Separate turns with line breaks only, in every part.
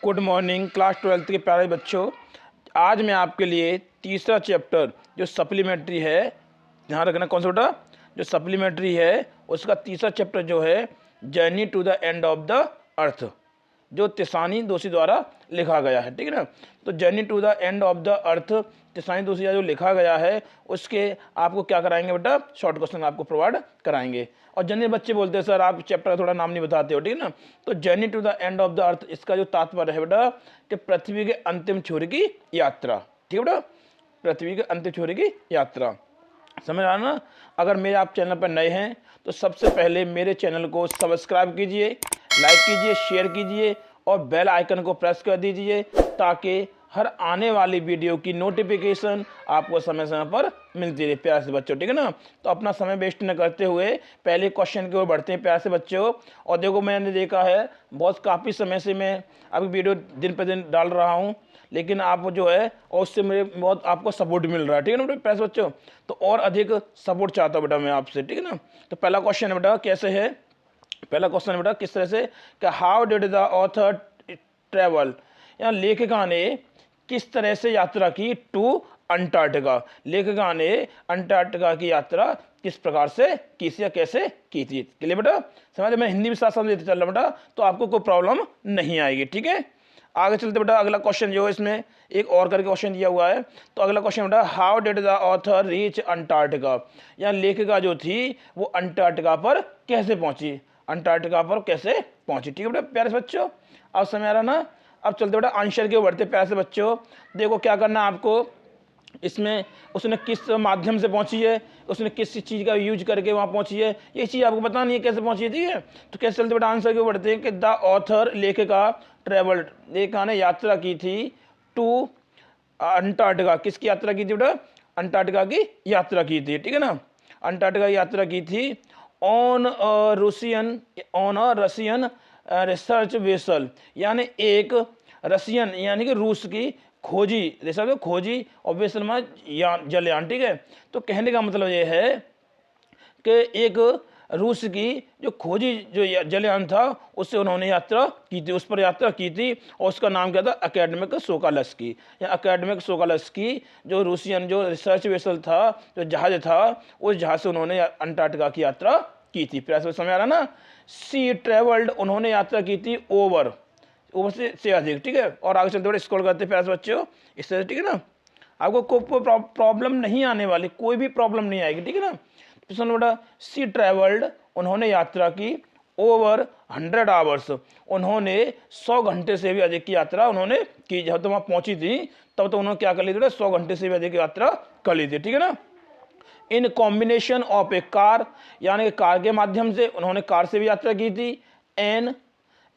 Good morning class 12th के प्यारे बच्चों। आज मैं आपके लिए तीसरा चैप्टर जो सप्लीमेंट्री है, ध्यान रखना कौन सा बेटा, जो सप्लीमेंट्री है उसका तीसरा चैप्टर जो है journey to the end of the earth, जो तिसानी दोषी द्वारा लिखा गया है। ठीक है ना। तो journey to the end of the earth तिसानी दोषी जो लिखा गया है उसके आपको क्या कराएंगे बेटा, शॉर्ट क्वेश्चन आपको प्रोवाइड कराएंगे। और जनरल बच्चे बोलते हैं सर आप चैप्टर का थोड़ा नाम नहीं बताते हो। ठीक है ना। तो journey to the end of the earth इसका जो तात्पर्य है बेटा कि पृथ्वी के अंतिम छोर की यात्रा। ठीक है बेटा, पृथ्वी के अंतिम छोर की यात्रा, समझ आ रहा ना। अगर मेरे आप चैनल पर नए हैं तो सबसे पहले मेरे चैनल को सब्सक्राइब कीजिए, लाइक कीजिए, शेयर कीजिए और बेल आइकन को प्रेस कर दीजिए ताकि हर आने वाली वीडियो की नोटिफिकेशन आपको समय समय पर मिलती रहे प्यारे से बच्चों। ठीक है ना। तो अपना समय वेस्ट न करते हुए पहले क्वेश्चन की ओर बढ़ते हैं प्यारे से बच्चों। और देखो मैंने देखा है बहुत काफ़ी समय से मैं अभी वीडियो दिन पर दिन डाल रहा हूँ, लेकिन आप जो है और उससे मेरे बहुत आपको सपोर्ट मिल रहा है। ठीक है ना बेटा प्यारे बच्चों, तो और अधिक सपोर्ट चाहता हूँ बेटा मैं आपसे। ठीक है ना। तो पहला क्वेश्चन है बेटा कैसे है, पहला क्वेश्चन है बेटा किस तरह से कि how did the author travel, या लेखिका ने किस तरह से यात्रा की टू अंटार्कटिका। लेखिका ने अंटार्कटिका की यात्रा किस प्रकार से की थी या कैसे की थी। क्लियर बेटा, समझ मैं हिंदी में साथ साथ लेते चल रहा बेटा, तो आपको कोई प्रॉब्लम नहीं आएगी। ठीक है, आगे चलते बेटा। अगला क्वेश्चन जो है इसमें एक और करके क्वेश्चन दिया हुआ है। तो अगला क्वेश्चन बेटा how did the author reach Antarctica, या लेखिका जो थी वो अंटार्कटिका पर कैसे पहुंची, अंटार्कटिका पर कैसे पहुंची। ठीक है बेटा प्यारे से बच्चों, अब समय आ रहा ना। अब चलते बेटा आंसर के ऊपर बढ़ते प्यारे से बच्चों। देखो क्या करना है आपको, इसमें उसने किस माध्यम से पहुंची है, उसने किस चीज़ का यूज करके वहाँ पहुंची है, ये चीज़ आपको पता नहीं है कैसे पहुंची है। ठीक है, तो कैसे चलते बेटा आंसर के ऊपर बढ़ते हैं कि द ऑथर लेखिका ट्रेवल्ड, लेखिका ने यात्रा की थी टू अंटार्कटिका। किसकी यात्रा की थी बेटा, अंटार्कटिका की यात्रा की थी। ठीक है ना, अंटार्कटिका की यात्रा की थी on a Russian research vessel, यानी एक रसियन यानी कि रूस की खोजी, रिसर्च खोजी और वेसल में जलयान। ठीक है, तो कहने का मतलब ये है कि एक रूस की जो खोजी जो जलयान था उससे उन्होंने यात्रा की थी, उस पर यात्रा की थी और उसका नाम क्या था, अकेडमिक सोकालस्की, या अकेडमिक सोकालस्की जो रूसियन जो रिसर्च वेसल था, जो जहाज था, उस जहाज से उन्होंने अंटार्कटिका की यात्रा की थी। प्यारे समझ आ रहा ना। सी ट्रेवल्ड, उन्होंने यात्रा की थी ओवर से अधिक। ठीक है, और आगे चलते हुए स्क्रॉल करते प्यारे बच्चों इस तरह। ठीक है ना, आपको कोई प्रॉब्लम नहीं आने वाली, कोई भी प्रॉब्लम नहीं आएगी। ठीक है ना। सुन बेटा, सी ट्रेवल्ड, उन्होंने यात्रा की ओवर 100 आवर्स, उन्होंने 100 घंटे से भी अधिक की यात्रा उन्होंने की। जब तो वहाँ पहुंची थी तब तो उन्होंने क्या कर ली थी, 100 घंटे से भी अधिक की यात्रा कर ली थी। ठीक है ना। In combination of A car, यानी कार के माध्यम से, उन्होंने कार से भी यात्रा की थी। एन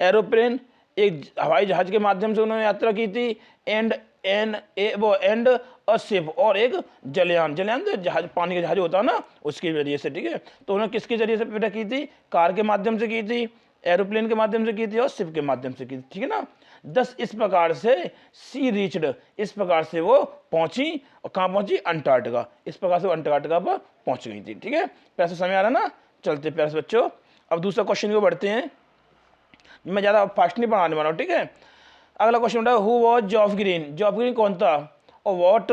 एरोप्लेन, एक हवाई जहाज के माध्यम से उन्होंने यात्रा की थी। एंड एंड अ शिप, और एक जलयान, जलयान तो जहाज, पानी का जहाज होता है ना, उसके जरिए से। ठीक है, तो उन्होंने किसके जरिए से बेटा की थी, कार के माध्यम से की थी, एरोप्लेन के माध्यम से की थी और शिप के माध्यम से की थी। ठीक है ना। 10 इस प्रकार से सी रीच्ड, इस प्रकार से वो पहुंची और कहाँ पहुंची, अंटार्कटिका। इस प्रकार से वो अंटार्कटिका पर पहुंच गई थी। ठीक है, पैसे समय आ रहा ना। चलते प्यारे बच्चों, अब दूसरा क्वेश्चन को बढ़ते हैं, मैं ज़्यादा फास्ट नहीं पढ़ाने वाला हूँ। ठीक है, अगला क्वेश्चन है who was Geoff Green, Geoff Green कौन था और what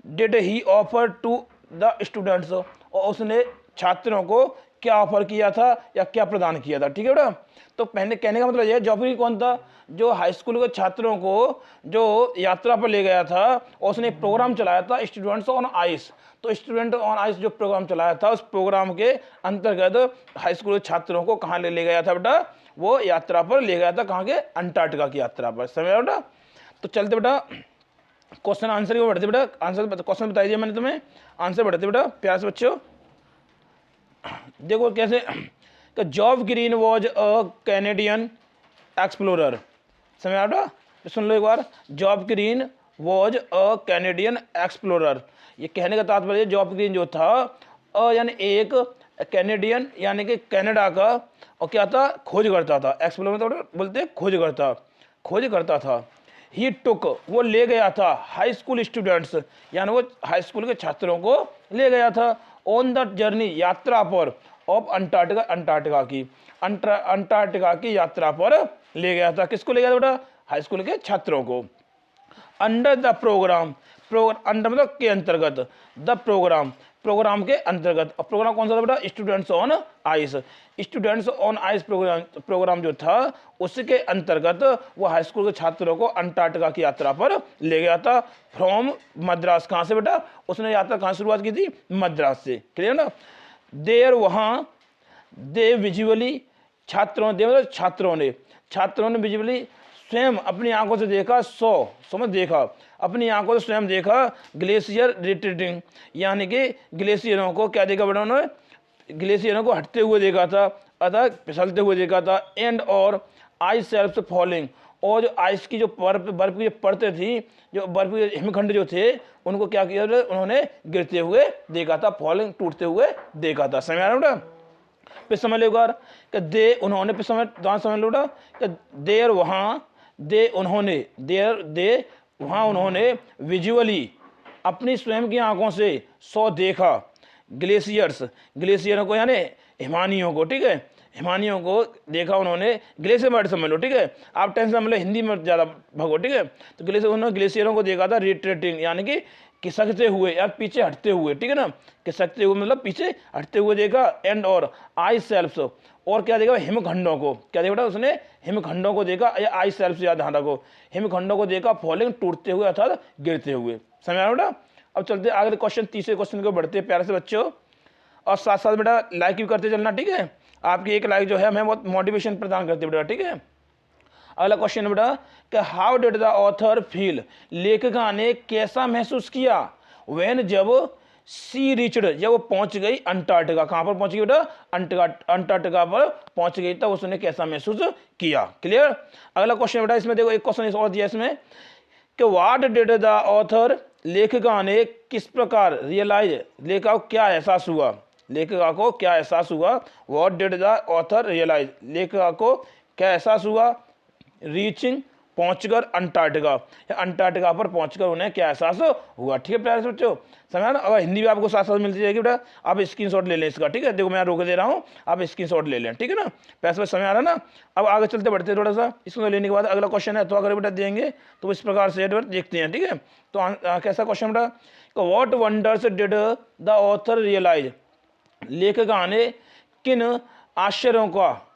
did he offer to the students, और उसने छात्रों को क्या ऑफर किया था या क्या प्रदान किया था। ठीक है बेटा, तो पहले कहने का मतलब यह जॉफ ग्रीन कौन था, जो हाई स्कूल के छात्रों को जो यात्रा पर ले गया था और उसने प्रोग्राम चलाया था स्टूडेंट्स ऑन आइस। तो स्टूडेंट ऑन आइस जो प्रोग्राम चलाया था, उस प्रोग्राम के अंतर्गत हाई स्कूल के छात्रों को कहाँ ले गया था बेटा, वो यात्रा पर ले गया था, कहाँ के, अंटार्कटिका की यात्रा पर। समझ बेटा। तो चलते बेटा क्वेश्चन आंसर की बढ़ते बेटा, आंसर क्वेश्चन बताई दिया मैंने तुम्हें, आंसर बढ़ते बेटा प्यारे से बच्चों। देखो कैसे, Geoff Green was a Canadian explorer. समझ बेटा, सुन लो एक बार, Geoff Green was a Canadian explorer. ये कहने का तात्पर्य जॉफ ग्रीन जो था यानी एक कैनेडियन यानी कि कनाडा का, और क्या था, खोज करता था। एक्सप्लोरर तो बोलते हैं खोज करता था। ही टुक, वो ले गया था हाई स्कूल स्टूडेंट्स, यानी वो हाई स्कूल के छात्रों को ले गया था ऑन द जर्नी, यात्रा पर, ऑफ अंटार्कटिका, अंटार्कटिका की यात्रा पर ले गया था। किसको ले गया था बेटा, हाई स्कूल के छात्रों को। अंडर द प्रोग्राम, अंडर मतलब के अंतर्गत, द प्रोग्राम प्रोग्राम के अंतर्गत। और प्रोग्राम कौन सा था बेटा? Students on ice. Students on ice program जो था उसके अंतर्गत वो हाई स्कूल के छात्रों को अंटार्कटिका की यात्रा पर ले गया था। फ्रॉम मद्रास, कहाँ से बेटा? उसने यात्रा कहाँ शुरुआत की थी? मद्रास से। क्लियर ना? देर वहाँ, दे विजुअली, छात्रों ने विजुअली स्वयं अपनी आंखों से देखा, समझ देखा, अपनी आंखों से स्वयं देखा ग्लेशियर रिट्रीटिंग, यानी कि ग्लेशियरों को क्या देखा बेटा? उन्होंने ग्लेशियरों को हटते हुए देखा था, अतः फिसलते हुए देखा था। एंड और आइस शेल्फ्स फॉलिंग, और जो आइस की जो बर्फ की जो परतें थी, जो बर्फ के हिमखंड जो थे, उनको क्या किया उन्होंने? गिरते हुए देखा था, फॉलिंग टूटते हुए देखा था। समझ आ रहा है बेटा? फिर समझ लो यार कि दे उन्होंने, फिर समझ लो बेटा कि देर वहाँ, दे वहाँ उन्होंने विजुअली अपनी स्वयं की आंखों से देखा ग्लेशियरों को, यानी हिमानियों को। ठीक है, हिमानियों को देखा उन्होंने। ग्लेशियर वर्ड समझ लो। ठीक है, आप टेंशन समझ लो, हिंदी में ज़्यादा भगो। ठीक है, तो उन्होंने ग्लेशियरों को देखा था रिट्रेटिंग, यानी कि खिसकते हुए, यार पीछे हटते हुए। ठीक है ना? खिसकते हुए मतलब पीछे हटते हुए देखा। एंड और आइस शेल्फ्स, और क्या देखा? हिमखंडों को। क्या देखा? उसने हिमखंडों को देखा, या आइस शेल्फ्स याद ध्यान रखो, हिमखंडों को देखा फॉलिंग टूटते हुए अर्थात गिरते हुए। समझ आ रहा बेटा? अब चलते अगले क्वेश्चन, तीसरे क्वेश्चन को बढ़ते हैं प्यारे से बच्चों, और साथ साथ बेटा लाइक भी करते चलना। ठीक है, आपकी एक लाइक जो है हमें बहुत मोटिवेशन प्रदान करती है बेटा। ठीक है, अगला क्वेश्चन है बेटा कि how did the author feel, लेखिका ने कैसा महसूस किया? व्हेन, जब सी रिचड, जब वो पहुंच गई अंटार्कटिका। कहां पर पहुंच गई बेटा? अंटार्कटिका पर पहुंच गई, तब उसने कैसा महसूस किया। क्लियर? अगला क्वेश्चन बेटा, इसमें देखो एक क्वेश्चन और दिया इसमें कि व्हाट डिड द ऑथर, लेखिका ने किस प्रकार रियलाइज, लेखिका को क्या एहसास हुआ? लेखिका को क्या एहसास हुआ? What did the author realise, लेखिका को क्या एहसास हुआ? रीचिंग, पहुंचकर अंटार्कटिका, अंटार्कटिका पर पहुंचकर उन्हें क्या एहसास हुआ। ठीक है प्यारे बच्चों, समझा ना? अब हिंदी भी आपको साथ साथ मिलती जाएगी बेटा, आप स्क्रीनशॉट ले लें इसका। ठीक है, देखो मैं रोक दे रहा हूँ, आप स्क्रीनशॉट ले लें। ठीक है ना? पैसे समझ आ रहा है ना? अब आगे चलते बढ़ते थोड़ा सा, इसको लेने के बाद अगला क्वेश्चन है, तो अगर बेटा देंगे तो इस प्रकार से देखते हैं। ठीक है, तो कैसा क्वेश्चन बेटा? What wonders did the author realise, लेखिका ने किन आश्चर्यों का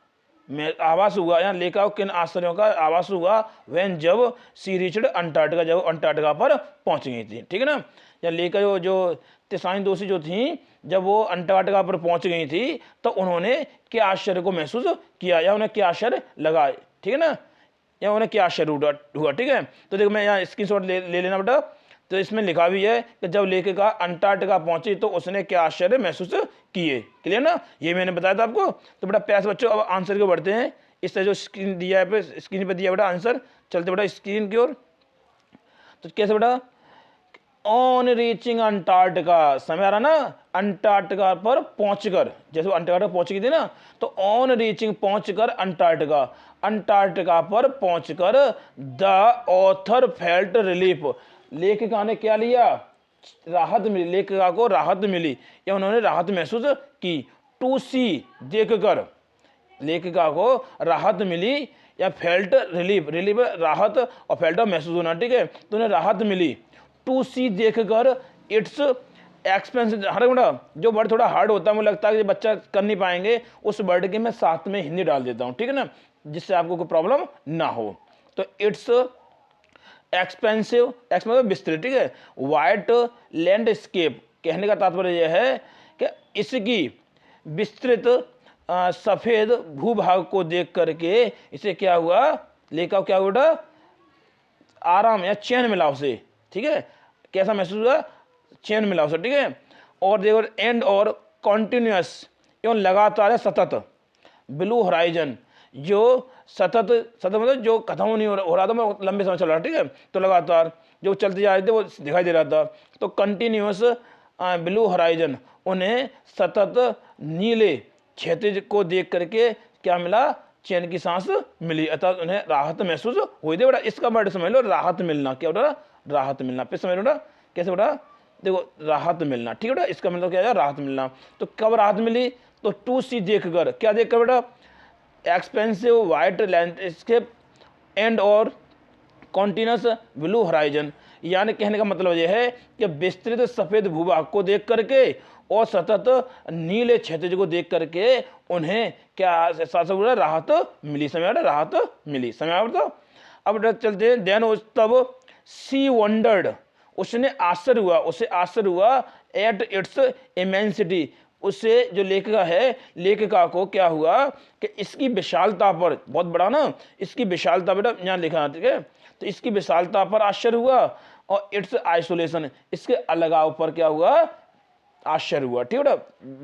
आवास हुआ, या लेखा किन आश्चर्यों का आवास हुआ? व्हेन, जब सी रिचड अंटार्कटिका, जब अंटार्कटिका पर पहुंच गई थी। ठीक है ना? या लेखा जो तिसाइन दोषी जो थी, जब वो अंटार्कटिका पर पहुंच गई थी तो उन्होंने क्या आश्चर्य को महसूस किया, या उन्हें क्या आश्चर्य लगा। ठीक है ना? या उन्हें क्या आश्चर्य हुआ। ठीक है, तो देखो मैं यहाँ स्क्रीनशॉट ले लेना बेटा। तो इसमें लिखा भी है कि जब लेखिका अंटार्कटिका पहुंची तो उसने क्या आश्चर्य महसूस किए। क्लियर ना? ये मैंने बताया था आपको। तो बेटा प्यास बच्चों, अब आंसर की बढ़ते हैं। इससे जो स्क्रीन दिया है, स्क्रीन पे दिया बेटा आंसर, चलते बेटा स्क्रीन की ओर। तो कैसे बेटा? ऑन रीचिंग अंटार्कटिका, समय आ रहा ना? अंटार्कटिका पर पहुंचकर, जैसे अंटार्कटिका पहुंच गई थी ना, तो ऑन रीचिंग, पहुंचकर अंटार्कटिका पर पहुंचकर द ऑथर फेल्ट रिलीफ, लेखिका ने क्या लिया? राहत मिली, लेखिका को राहत मिली, या उन्होंने राहत महसूस की। टू सी, देखकर, लेखिका को राहत मिली, या फेल्ट रिलीफ, रिलीफ राहत और फेल्ट महसूस होना। ठीक है, तो उन्हें राहत मिली। टू सी, देखकर, इट्स एक्सपेंसिव, हर बेटा जो वर्ड थोड़ा हार्ड होता है, मुझे लगता है कि बच्चा कर नहीं पाएंगे, उस वर्ड के मैं साथ में हिंदी डाल देता हूँ। ठीक है ना? जिससे आपको कोई प्रॉब्लम ना हो। तो इट्स एक्सपेंसिव, मतलब विस्तृत। ठीक है, वाइट लैंडस्केप, कहने का तात्पर्य यह है कि इसकी विस्तृत सफेद भूभाग को देख करके इसे क्या हुआ? लेखा क्या हुआ? आराम या चैन मिला उसे। ठीक है, कैसा महसूस हुआ? चैन मिला उसे। ठीक है, और देखो एंड और कॉन्टिन्यूअस, एवं लगातार है, सतत। ब्लू होराइजन, जो सतत मतलब जो खत्म नहीं हो रहा था, मैं लंबे समय चल रहा। ठीक है, तो लगातार जो चलते जा रहे थे वो दिखाई दे रहा था। तो कंटिन्यूअस ब्लू होराइजन, उन्हें सतत नीले क्षितिज को देख करके क्या मिला? चैन की सांस मिली, अर्थात उन्हें राहत महसूस हुई थी। बेटा इसका वर्ड समझ लो, राहत मिलना। क्या बेटा? राहत मिलना। फिर समझ लो बेटा, कैसे बेटा? देखो राहत मिलना। ठीक है बेटा, इसका मतलब क्या है? राहत मिलना। तो कब राहत मिली? तो टू सी, देखकर, क्या देखकर बेटा? एक्सपेंसिव वाइट लैंडस्केप एंड और कॉन्टिन्यूस ब्लू हॉराइजन, यानी कहने का मतलब यह है कि विस्तृत सफ़ेद भूभाग को देख करके और सतत नीले क्षैतिज को देख करके उन्हें क्या राहत मिली, समय राहत मिली, समय तो। अब चलते हैं, देन तब सी वंडर्ड, उसने आश्चर्य हुआ, उसे आश्चर्य हुआ एट इट्स इमेंसिटी, उससे जो लेखिका है, लेखिका को क्या हुआ कि इसकी विशालता पर, बहुत बड़ा ना, इसकी विशालता बेटा यहाँ लिखा, ठीक है, तो इसकी विशालता पर आश्चर्य हुआ और इट्स आइसोलेशन, इसके अलगाव पर क्या हुआ, आश्चर्य हुआ, ठीक है बेटा।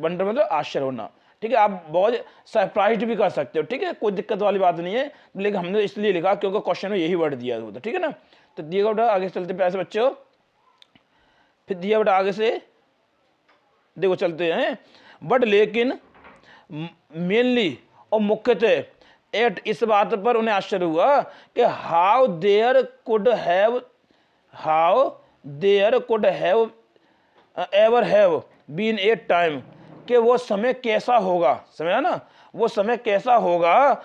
वंडर मतलब आश्चर्य होना, ठीक है। आप बहुत सरप्राइज भी कर सकते हो, ठीक है, कोई दिक्कत वाली बात नहीं है, लेकिन हमने इसलिए लिखा क्योंकि क्वेश्चन में यही वर्ड दिया होता, ठीक है ना। तो दिएगा बेटा, आगे चलते प्यारे बच्चों, फिर दिया बेटा आगे से देखो चलते हैं, बट लेकिन मेनली और मुख्यतः एट, इस बात पर उन्हें आश्चर्य हुआ कि how there could have ever have been a time, कि वो समय कैसा होगा, समय है ना, वो समय कैसा होगा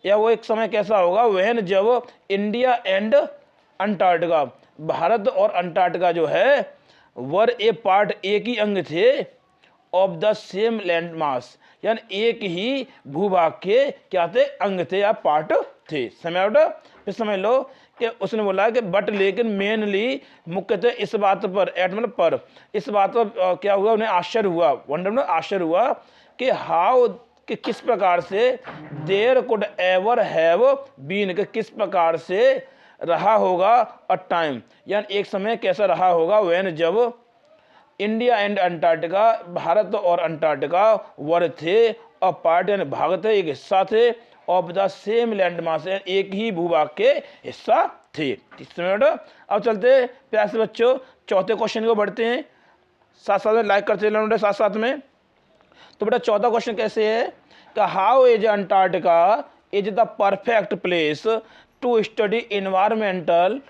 या वो एक समय कैसा होगा वहन जब इंडिया एंड अंटार्कटिका, भारत और अंटार्कटिका जो है वर ए पार्ट, एक ही अंग थे of the same land mass, यानी एक ही भूभाग के क्या थे, अंग थे या पार्ट थे, समय बेटा। फिर समझ लो कि उसने बोला कि बट लेकिन मेनली मुख्यतः इस बात पर, एट मतलब पर, इस बात पर क्या हुआ, उन्हें आश्चर्य हुआ, वंडर में आश्चर्य हुआ कि हाउ, कि किस प्रकार से there could ever have been, कि किस प्रकार से रहा होगा अ टाइम, यानी एक समय कैसा रहा होगा व्हेन जब इंडिया एंड अंटार्कटिका, भारत और अंटार्कटिका वर थे और पार्ट यानी भाग थे, एक हिस्सा थे of the same land mass, एक ही भूभाग के हिस्सा थे। अब चलते प्यारे बच्चों चौथे क्वेश्चन को बढ़ते हैं, साथ साथ में लाइक करते चलना साथ साथ में। तो बेटा चौथा क्वेश्चन कैसे है कि how is Antarctica is the perfect place to study environmental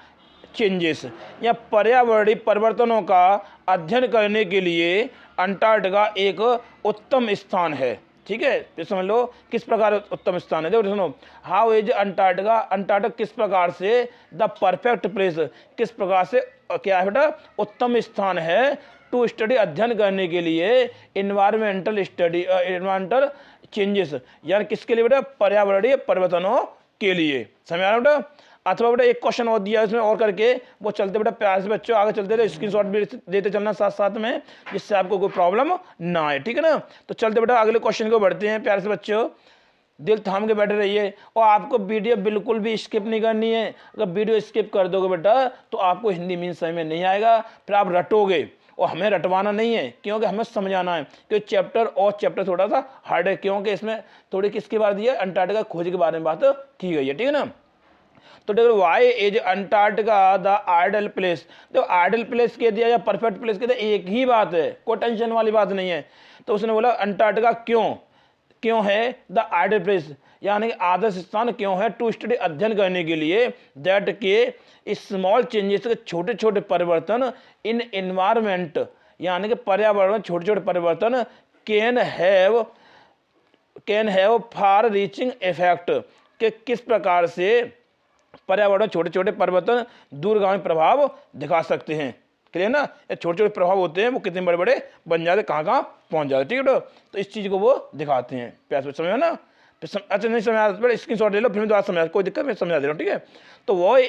changes, या पर्यावरणीय परिवर्तनों का अध्ययन करने के लिए अंटार्कटिका एक उत्तम स्थान है, ठीक है। तो समझ लो किस प्रकार उत्तम स्थान है, देखो सुनो, हाउ इज अंटार्कटिका, अंटार्कटिका किस प्रकार से, द परफेक्ट प्लेस, किस प्रकार से क्या है बेटा, उत्तम स्थान है टू स्टडी, अध्ययन करने के लिए इन्वायरमेंटल स्टडी, इन्वायरमेंटल चेंजेस, यानी किसके लिए बेटा, पर्यावरणीय परिवर्तनों के लिए, समझ आ रहा बेटा। अथवा बेटा एक क्वेश्चन और दिया इसमें और करके वो चलते बेटा प्यार से बच्चों आगे चलते रहे, स्क्रीनशॉट भी देते चलना साथ साथ में, जिससे आपको कोई प्रॉब्लम ना आए, ठीक है ना। तो चलते बेटा अगले क्वेश्चन को बढ़ते हैं प्यारे से बच्चों, दिल थाम के बैठे रहिए और आपको वीडियो बिल्कुल भी स्किप नहीं करनी है। अगर वीडियो स्किप कर दोगे बेटा तो आपको हिंदी मीन समझ में नहीं आएगा, फिर आप रटोगे, और हमें रटवाना नहीं है क्योंकि हमें समझाना है, क्योंकि चैप्टर थोड़ा सा हार्ड है, क्योंकि इसमें थोड़ी किसके बारे दी है, अंटार्कटिका खोज के बारे में बात की गई है, ठीक है ना। तो देखो why is Antarctica the ideal place, देखो आइडल प्लेस कह दिया या परफेक्ट प्लेस कह दिया, एक ही बात है, कोई टेंशन वाली बात नहीं है। तो उसने बोला अंटार्कटिका क्यों है द आइडल प्लेस, यानी कि आदर्श स्थान क्यों है टू स्टडी, अध्ययन करने के लिए, दैट के स्मॉल चेंजेस, छोटे छोटे परिवर्तन इन एनवायरमेंट, यानी कि पर्यावरण में छोटे छोटे परिवर्तन can have far reaching effect, के किस प्रकार से पर्यावरण छोटे छोटे परिवर्तन दूरगामी प्रभाव दिखा सकते हैं, क्लियर ना। ये छोटे छोटे प्रभाव होते हैं वो कितने बड़े बड़े बन जाते, कहाँ कहाँ पहुँच जाते, ठीक है। तो इस चीज़ को वो दिखाते हैं, प्यास समझो ना। अच्छा नहीं समझा स्क्रीन शॉट ले लो, फिर मैं दोबारा समझा, कोई दिक्कत मैं समझा दे रहा हूँ, ठीक है। तो वाई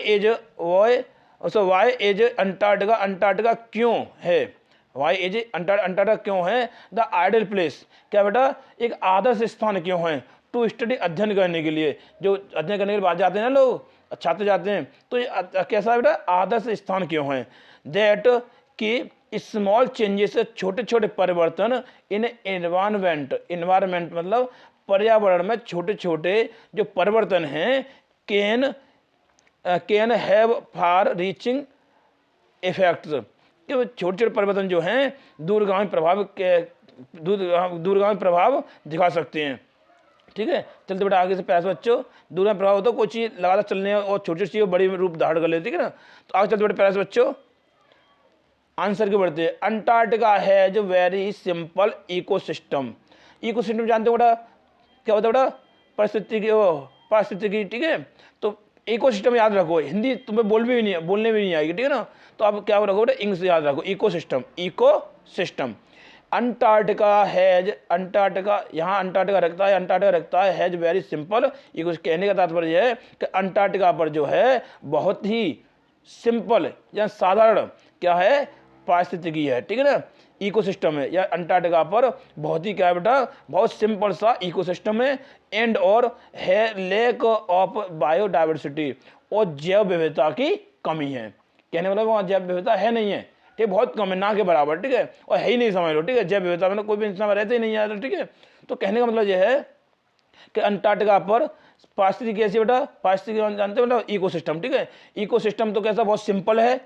एज अंटार्कटिका, अंटार्कटिका क्यों है, वाई एज अंटार्कटिका क्यों है द आइडल प्लेस, क्या बेटा एक आदर्श स्थान क्यों है टू स्टडी, अध्ययन करने के लिए, जो अध्ययन करने के बाद जाते हैं ना लोग, छात्र जाते हैं, तो ये कैसा बेटा आदर्श स्थान क्यों है, दैट कि स्मॉल चेंजेस, छोटे छोटे परिवर्तन इन एनवायरमेंट मतलब पर्यावरण में छोटे छोटे जो परिवर्तन हैं can have far reaching effects, कि वो छोटे छोटे परिवर्तन जो हैं दूरगामी प्रभाव दिखा सकते हैं, ठीक है। चलते बेटा आगे से प्यास बच्चों, दूरगामी प्रभाव होता है कोई चीज़ लगातार चलने और छोटी छोटी चीज़ें बड़ी रूप धारण कर लेती, ठीक है ना। तो आगे चलते बेटा प्यास बच्चों आंसर के बढ़ते हैं। Antarctica has very simple ecosystem, ecosystem जानते हो बेटा क्या होता है बेटा, परिस्थिति की, ठीक है। तो इकोसिस्टम याद रखो, हिंदी तुम्हें बोलने भी नहीं आएगी, ठीक है ना। तो आप क्या रखो बेटा, इंग्लिश याद रखो, ecosystem, ecosystem. Antarctica has, Antarctica, यहाँ अंटार्कटिका रखता है हैज वेरी सिंपल इको। कहने का तात्पर्य है कि अंटार्कटिका पर जो है बहुत ही सिंपल या साधारण क्या है, पारिस्थितिकी है, ठीक है ना, इकोसिस्टम है। या अंटार्कटिका पर बहुत ही क्या है बेटा, बहुत सिंपल सा इकोसिस्टम है। एंड और है लेक ऑफ बायोडाइवर्सिटी, और जैव विविधता की कमी है। कहने मतलब वहाँ जैव विविधता है नहीं है, ठीक, बहुत कम है, ना के बराबर, ठीक है, और है ही नहीं समझ लो, ठीक है। जैव विविधता मतलब कोई भी इंसान रहते ही नहीं है, ठीक है। तो कहने का मतलब यह है कि अंटार्कटिका पर पारिस्थितिकी कैसी बेटा, पारिस्थितिकी जानते हो मतलब इकोसिस्टम, ठीक है। इकोसिस्टम तो कैसा, बहुत सिंपल है,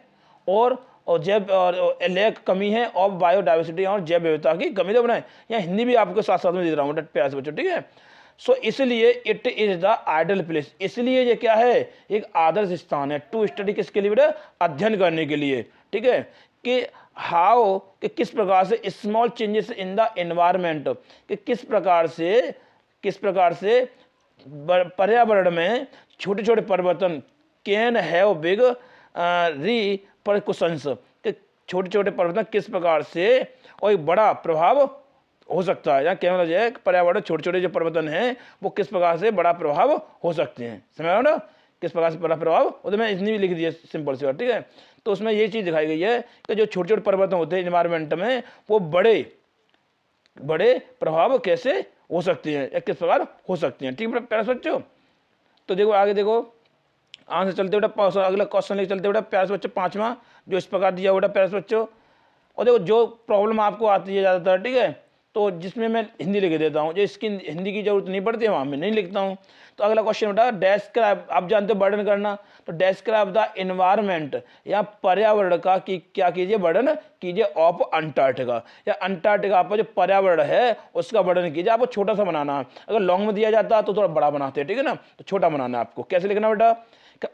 और जैव और लेक कमी है, और बायोडाइवर्सिटी और जैव विविधता की कमी तो बनाए। यहाँ हिंदी भी आपको साथ साथ में दे रहा हूँ प्यार से बच्चों, ठीक है। सो इसलिए it is the ideal place, इसलिए ये क्या है, एक आदर्श स्थान है टू स्टडी, किसके लिए बेटा, अध्ययन करने के लिए, ठीक है। कि हाउ, कि किस प्रकार से small changes in the environment, कि किस प्रकार से पर्यावरण में छोटे छोटे परिवर्तन कैन हैव बिग रिपरकुशंस, कि छोटे छोटे परिवर्तन किस प्रकार से और एक बड़ा प्रभाव हो सकता है। या क्या मतलब है, पर्यावरण छोटे छोटे जो परिवर्तन हैं वो किस प्रकार से बड़ा प्रभाव हो सकते हैं, समझ रहे हो ना, किस प्रकार से बड़ा प्रभाव, वो तो मैं इतनी भी लिख दिया सिंपल सी बात, ठीक है। तो उसमें ये चीज़ दिखाई गई है कि जो छोटे छोटे परिवर्तन होते हैं इन्वायरमेंट में, वो बड़े बड़े प्रभाव कैसे हो सकते हैं या किस प्रकार हो सकते हैं, ठीक है प्यारे बच्चों। तो देखो आगे देखो, आंसर चलते बेटा, अगला क्वेश्चन लेके चलते बेटा प्यारे बच्चों, 5वां जो इस प्रकार दिया बेटा प्यारे बच्चों। और देखो जो प्रॉब्लम आपको आती है ज़्यादातर, ठीक है, तो जिसमें मैं हिंदी लिख देता हूँ, जो इसकी हिंदी की जरूरत नहीं पड़ती है वहाँ मैं नहीं लिखता हूँ। तो अगला क्वेश्चन बेटा, डेस्क्राइब, आप जानते हो वर्णन करना, तो डेस्क्राइब द एनवायरनमेंट, या पर्यावरण का कि क्या कीजिए, वर्णन कीजिए ऑफ अंटार्कटिका, या अंटार्कटिका पर जो पर्यावरण है उसका वर्णन कीजिए। आपको छोटा सा बनाना है, अगर लॉन्ग में दिया जाता तो थोड़ा बड़ा बनाते हैं, ठीक है ना। तो छोटा बनाना है आपको, कैसे लिखना बेटा,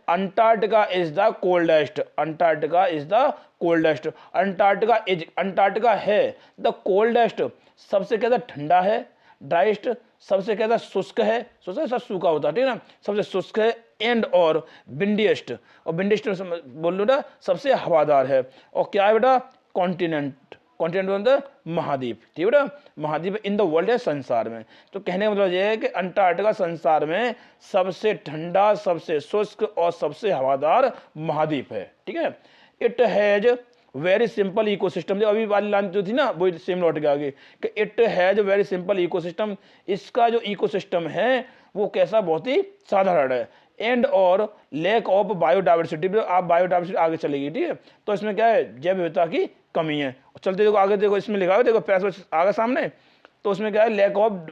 Antarctica is the coldest, Antarctica is the coldest, Antarctica है द कोल्डेस्ट, सबसे कैसा ठंडा है, ड्राइस्ट सबसे कैसा शुष्क है, शुष्क सब सूखा होता है, ठीक है ना, सबसे शुष्क है। एंड और विंडीएस्ट, और विंडीएस्ट बोल लो ना सबसे हवादार है। और क्या है बेटा, कॉन्टिनेंट, कॉन्टिनेंट मतलब महाद्वीप, ठीक है बेटा, महाद्वीप इन द वर्ल्ड है संसार में। तो कहने का मतलब यह है कि अंटार्कटिका संसार में सबसे ठंडा, सबसे शुष्क और सबसे हवादार महाद्वीप है, ठीक है। It has very simple ecosystem, जो अभी वाली लाइन जो थी ना वो सेम लौट के आगे कि it has very simple ecosystem, इसका जो इकोसिस्टम है वो कैसा, बहुत ही साधारण है। एंड और लैक ऑफ बायोडाइवर्सिटी, आप बायोडाइवर्सिटी आगे चलेगी, ठीक है। तो इसमें क्या है, जैव विविधता की कमी है। चलते देखो आगे, देखो इसमें लिखा है, देखो पैसा आगे सामने, तो उसमें क्या है, लैक ऑफ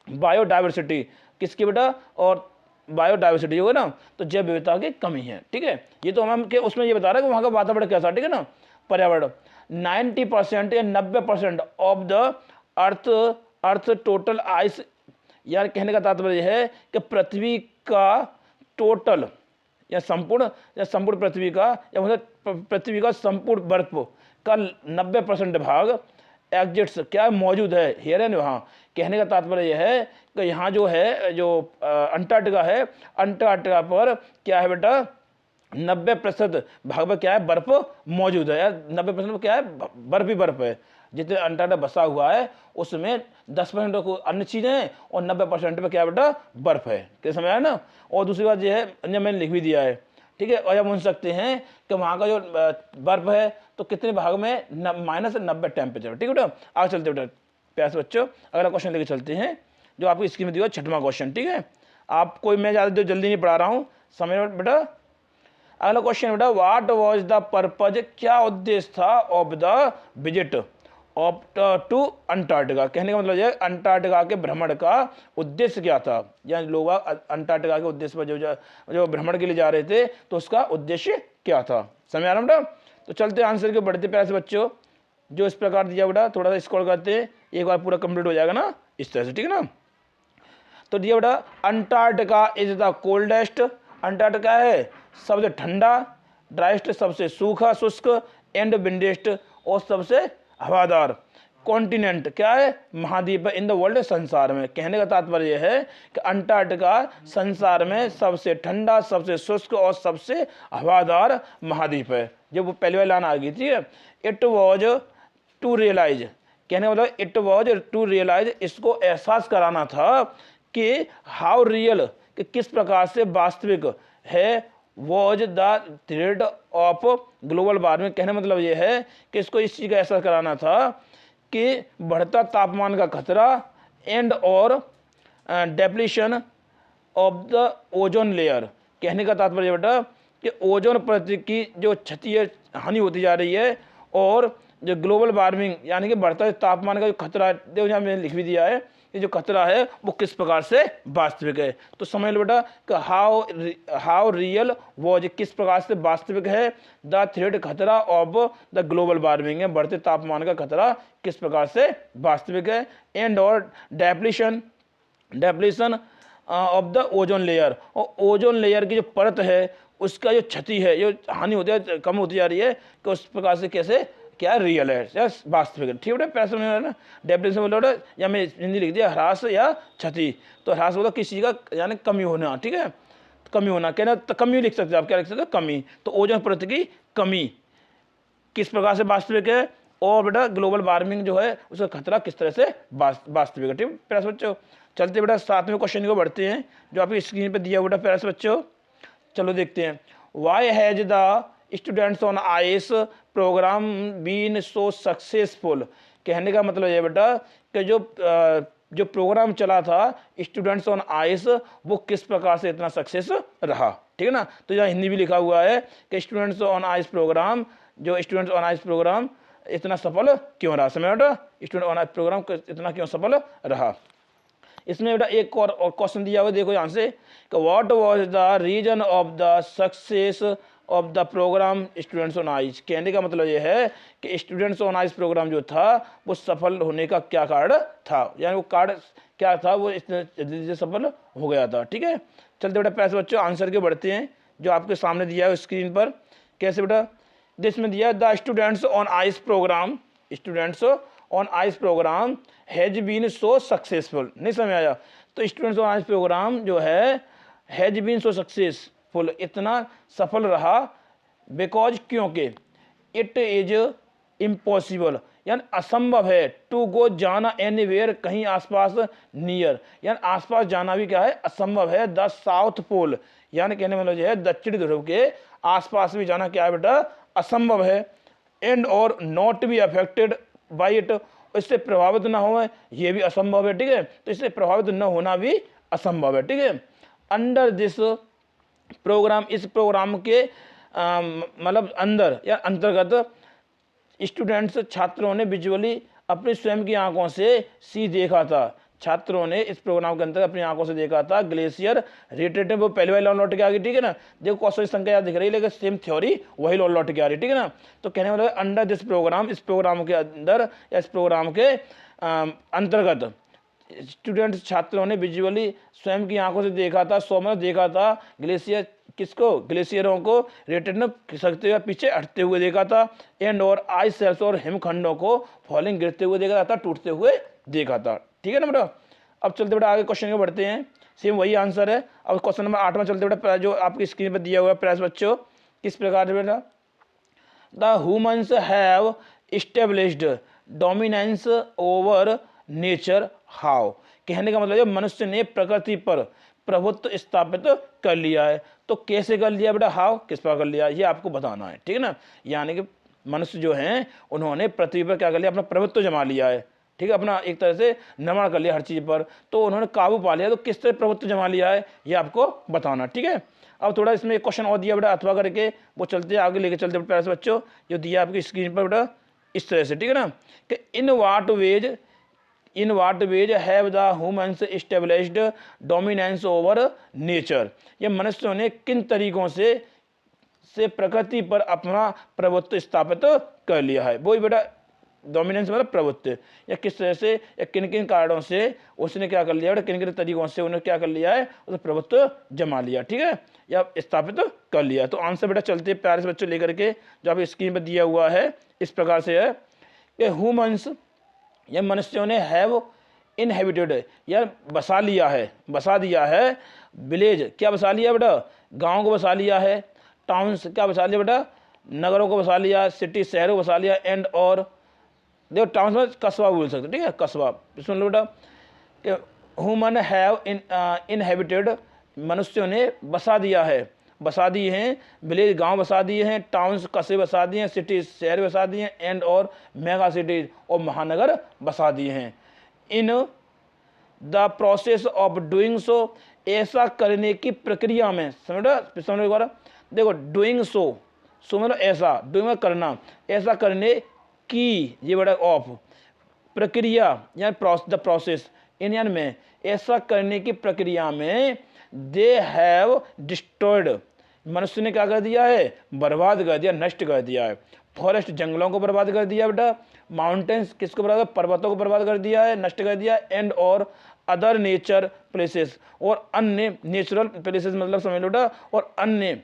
बायोडाइवर्सिटी, किसकी बेटा, और बायोडाइवर्सिटी होगा ना, तो जैव विविधता की कमी है, ठीक है। ये तो हम के उसमें ये बता रहे हैं कि वहाँ का वातावरण कैसा, ठीक है ना, पर्यावरण 90% या 90% of the earth total ice, यार कहने का तात्पर्य है कि पृथ्वी का टोटल या संपूर्ण पृथ्वी का, या मतलब पृथ्वी का संपूर्ण बर्फ का 90% भाग एग्जिट्स क्या मौजूद है, हियर एंड वहाँ। कहने का तात्पर्य यह है कि यहाँ जो है, जो अंटार्कटिका है, अंटार्कटिका पर क्या है बेटा, 90% भाग में क्या है, बर्फ मौजूद है। 90% में क्या है, बर्फ ही बर्फ है। जितने अंटार्कटिका बसा हुआ है उसमें 10% को अन्य चीजें हैं और 90% पे क्या है बेटा, बर्फ है। क्या समझ आया ना। और दूसरी बात यह है, मैंने लिख भी दिया है, ठीक है। और हम बोल सकते हैं कि वहाँ का जो बर्फ है तो कितने भाग में, -90 टेम्परेचर, ठीक है बेटा। आगे चलते बेटा प्यारे बच्चों, अगला क्वेश्चन लेके चलते हैं जो आपकी स्क्रीन में दिया 6वां क्वेश्चन, ठीक है। आपको मैं ज़्यादा जल्दी नहीं पढ़ा रहा हूँ, समझ बेटा। अगला क्वेश्चन बेटा, व्हाट वाज द पर्पज, क्या उद्देश्य था of the visit of to Antarctica. कहने का मतलब है अंटार्कटिका के भ्रमण का उद्देश्य क्या था, या लोग अंटार्कटिका के उद्देश्य पर जो भ्रमण के लिए जा रहे थे तो उसका उद्देश्य क्या था, समझ आ रहा बेटा। तो चलते आंसर के बढ़ते प्यारे से बच्चों, जो इस प्रकार दिया बेटा, थोड़ा सा स्क्रॉल करते हैं, एक बार पूरा कंप्लीट हो जाएगा ना इस तरह से, ठीक है ना। तो दिया बेटा, Antarctica is the coldest, Antarctica है सबसे ठंडा, ड्राइस्ट सबसे सूखा शुष्क, एंड विंडेस्ट और सबसे हवादार। कॉन्टिनेंट क्या है, महाद्वीप इन द वर्ल्ड, संसार में। कहने का तात्पर्य यह है कि अंटार्कटिका संसार में सबसे ठंडा, सबसे शुष्क और सबसे हवादार महाद्वीप है। जब वो पहली बार लाइन आ गई थी, इट वॉज टू रियलाइज, कहने का मतलब इट वॉज टू रियलाइज, इसको एहसास कराना था कि हाउ रियल, कि किस प्रकार से वास्तविक है, was the thread of global warming. कहने का मतलब ये है कि इसको इस चीज़ का एहसास कराना था कि बढ़ता तापमान का खतरा एंड और depletion of the ozone layer. कहने का तात्पर्य बेटा कि ओजोन परत की जो क्षति है, हानि होती जा रही है, और जो ग्लोबल वार्मिंग यानी कि बढ़ता तापमान का जो खतरा है, देखो यहाँ मैंने लिख भी दिया है, ये जो खतरा है वो किस प्रकार से वास्तविक है। तो समझ लो बेटा कि हाउ रियल वॉज, किस प्रकार से वास्तविक है, द थ्रेट, खतरा ऑफ द ग्लोबल वार्मिंग है, बढ़ते तापमान का खतरा किस प्रकार से वास्तविक है, एंड और depletion of the ozone layer, और ओजोन लेयर की जो परत है उसका जो क्षति है, जो हानि होती है, कम होती जा रही है, कि उस प्रकार से कैसे क्या रियल है या वास्तविक है। ठीक है बेटा, पैसा में ना डेप्लीशन बोला बेटा, या मैं हिंदी लिख दिया ह्रास या क्षति। तो ह्रास बोला किसी का यानी कमी होना, ठीक है, कमी होना, कहना तो कमी लिख सकते हैं आप, क्या लिख सकते हो, कमी। तो ओजोन परत की कमी किस प्रकार से वास्तविक है, और बेटा ग्लोबल वार्मिंग जो है उसका खतरा किस तरह से वास्तविक है। ठीक है प्यारे बच्चों, चलते बेटा 7वें क्वेश्चन को बढ़ते हैं जो आपकी स्क्रीन पर दिया हुआ बेटा प्यारे बच्चों। चलो देखते हैं, why has the students on ice program been so successful. कहने का मतलब ये बेटा कि जो प्रोग्राम चला था स्टूडेंट्स ऑन आईएएस, वो किस प्रकार से इतना सक्सेस रहा। ठीक है ना, तो यहाँ हिंदी भी लिखा हुआ है कि स्टूडेंट्स ऑन आईएएस प्रोग्राम, जो स्टूडेंट्स ऑन आईएएस प्रोग्राम इतना सफल क्यों रहा। समय बेटा स्टूडेंट ऑन आईएएस प्रोग्राम इतना क्यों सफल रहा। इसमें बेटा एक और क्वेश्चन दिया हुआ, देखो यहाँ से कि what was the reason of the success of the program students on ice. कहने का मतलब यह है कि स्टूडेंट्स ऑन आईज प्रोग्राम जो था वो सफल होने का क्या कारण था, यानी वो कारण क्या था, वो इतने जल्दी से सफल हो गया था। ठीक है, चलते बेटा पैसे बच्चों आंसर के बढ़ते हैं जो आपके सामने दिया है स्क्रीन पर। कैसे बेटा, जिसमें दिया the students on ice program, students on ice program has been so successful. नहीं समझ आया, तो स्टूडेंट्स ऑन आईज प्रोग्राम जो है हैज बीन सो सक्सेसफुल, इतना सफल रहा, बिकॉज क्योंकि इट इज इम्पॉसिबल, यानी असंभव है, टू गो जाना एनीवेयर, कहीं आसपास, नियर यानी आसपास जाना भी क्या है, असंभव है, द साउथ पोल यानी कहने मतलब जो है दक्षिणी ध्रुव के आसपास भी जाना क्या है बेटा, असंभव है, एंड और not be affected by it, इससे प्रभावित ना हो ये भी असंभव है। ठीक है, तो इससे प्रभावित न होना भी असंभव है। ठीक है, अंडर दिस प्रोग्राम, इस प्रोग्राम के मतलब अंदर या अंतर्गत स्टूडेंट्स, छात्रों ने विजुअली अपनी स्वयं की आंखों से सी देखा था, छात्रों ने इस प्रोग्राम के अंदर अपनी आंखों से देखा था ग्लेशियर रिटेट, वो पहले वाली लौट के आ गई। ठीक है ना, देखो क्वेश्चन संख्या याद दिख रही है लेकिन सेम थ्योरी वही लौट के आ रही है। ठीक है ना, तो कहने वाला अंडर दिस प्रोग्राम, इस प्रोग्राम के अंदर या इस प्रोग्राम के अंतर्गत स्टूडेंट्स, छात्रों ने विजुअली स्वयं की आंखों से देखा था, सोमन देखा था ग्लेशियर, किसको, ग्लेशियरों को रिटर्न सकते हुए पीछे हटते हुए देखा था, एंड और आइस शेल्स और हिमखंडों को फॉलिंग गिरते हुए देखा था, टूटते हुए देखा था। ठीक है ना बेटा, अब चलते बेटा आगे क्वेश्चन को बढ़ते हैं, सेम वही आंसर है। अब क्वेश्चन नंबर 8 में चलते बेटा, जो आपकी स्क्रीन पर दिया हुआ है प्यारे बच्चों, किस प्रकार बेटा, the humans have established dominance over nature how. कहने का मतलब मनुष्य ने प्रकृति पर प्रभुत्व स्थापित कर लिया है। तो कैसे कर लिया बेटा, हाउ किस प्रकार कर लिया, ये आपको बताना है। ठीक है ना, यानी कि मनुष्य जो हैं उन्होंने पृथ्वी पर क्या कर लिया, अपना प्रभुत्व जमा लिया है। ठीक है, अपना एक तरह से निर्माण कर लिया हर चीज़ पर, तो उन्होंने काबू पा लिया। तो किस तरह प्रभुत्व जमा लिया है ये आपको बताना। ठीक है, अब थोड़ा इसमें एक क्वेश्चन और दिया बेटा अथवा करके, वो चलते आगे लेके चलते प्यारे से बच्चों, जो दिया आपकी स्क्रीन पर बेटा इस तरह से। ठीक है ना, कि in what ways have the humans established dominance over nature. ये मनुष्यों ने किन तरीकों से प्रकृति पर अपना प्रभुत्व स्थापित कर लिया है। वही बेटा डोमिनेंस मतलब प्रभुत्व, या किस तरह से या किन किन कारणों से उसने क्या कर लिया बेटा, किन किन तरीकों से उन्होंने क्या कर लिया है, उसे प्रभुत्व जमा लिया। ठीक है, या स्थापित कर लिया। तो आंसर बेटा चलते प्यारे से बच्चों लेकर के, जो आप स्क्रीन पर दिया हुआ है इस प्रकार से है कि ह्यूमन्स या मनुष्यों ने हैव इनहेबिटेड या बसा दिया है विलेज, क्या बसा लिया बेटा, गाँव को बसा लिया है, टाउन्स क्या बसा लिया बेटा, नगरों को बसा लिया, सिटी शहरों को बसा लिया, एंड और देखो टाउन्स में कस्बा बोल सकते, ठीक है, कस्बा। सुन लो बेटा कि ह्यूमन हैव इनहेबिटेड, मनुष्यों ने बसा दिए हैं, विलेज गांव बसा दिए हैं, टाउन्स कस्बे बसा दिए हैं, सिटीज शहर बसा दिए हैं, एंड और मेगा सिटीज और महानगर बसा दिए हैं। In the process of doing so, ऐसा करने की प्रक्रिया में, समझो देखो डूइंग सो मतलब ऐसा, डूइंग मतलब करना, ऐसा करने की, ये बड़ा ऑफ, प्रक्रिया या द प्रोसेस, इन में ऐसा करने की प्रक्रिया में दे हैव डिस्ट्रॉयड, मनुष्य ने क्या कर दिया है, बर्बाद कर दिया, नष्ट कर दिया है। फॉरेस्ट जंगलों को बर्बाद कर दिया बेटा, माउंटेन्स किसको बर्बाद, पर्वतों को बर्बाद कर दिया है, नष्ट कर दिया, एंड और अदर नेचर प्लेसेस, और अन्य नेचुरल प्लेसेस मतलब समझ लो बेटा, और अन्य